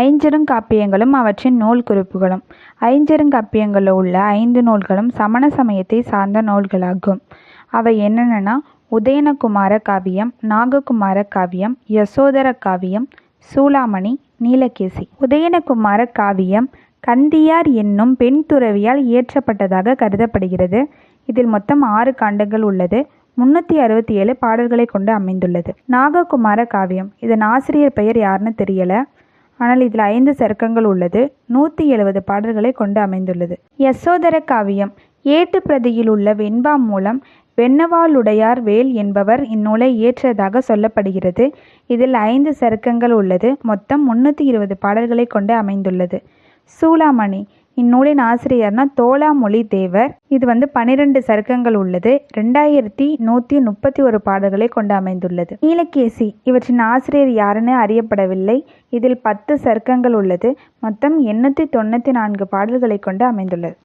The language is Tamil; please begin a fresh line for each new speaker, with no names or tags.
ஐஞ்சிறுகாப்பியங்களும் அவற்றின் நூல் குறிப்புகளும். ஐஞ்சிறுகாப்பியங்களில் உள்ள 5 நூல்களும் சமண சமயத்தை சார்ந்த நூல்களாகும். அவை என்னென்னா உதயனகுமார காவியம், நாககுமார காவியம், யசோதர காவியம், சூளாமணி, நீலகேசி. உதயனகுமார காவியம் கந்தியார் என்னும் பெண் துறவியால் இயற்றப்பட்டதாக கருதப்படுகிறது. இதில் மொத்தம் 6 காண்டங்கள் உள்ளது. 367 பாடல்களை கொண்டு அமைந்துள்ளது. நாககுமார காவியம் இதன் ஆசிரியர் பெயர் யாருன்னு தெரியல. ஆனால் இதில் 5 சருக்கங்கள் உள்ளது. 170 பாடல்களை கொண்டு அமைந்துள்ளது. யசோதர காவியம் ஏட்டு பிரதியில் உள்ள வெண்பா மூலம் வெண்ணவாளுடையார் வேல் என்பவர் இந்நூலை இயற்றியதாக சொல்லப்படுகிறது. இதில் 5 சருக்கங்கள் உள்ளது. மொத்தம் 320 பாடல்களை கொண்டு அமைந்துள்ளது. சூளாமணி இந்நூலின் ஆசிரியர்னா தோலாமொழி தேவர். இது 12 சருக்கங்கள் உள்ளது. 2131 பாடல்களை கொண்டு அமைந்துள்ளது. நீலகேசி இவற்றின் ஆசிரியர் யாருன்னு அறியப்படவில்லை. இதில் 10 சருக்கங்கள் உள்ளது. மொத்தம் 894 பாடல்களை கொண்டு அமைந்துள்ளது.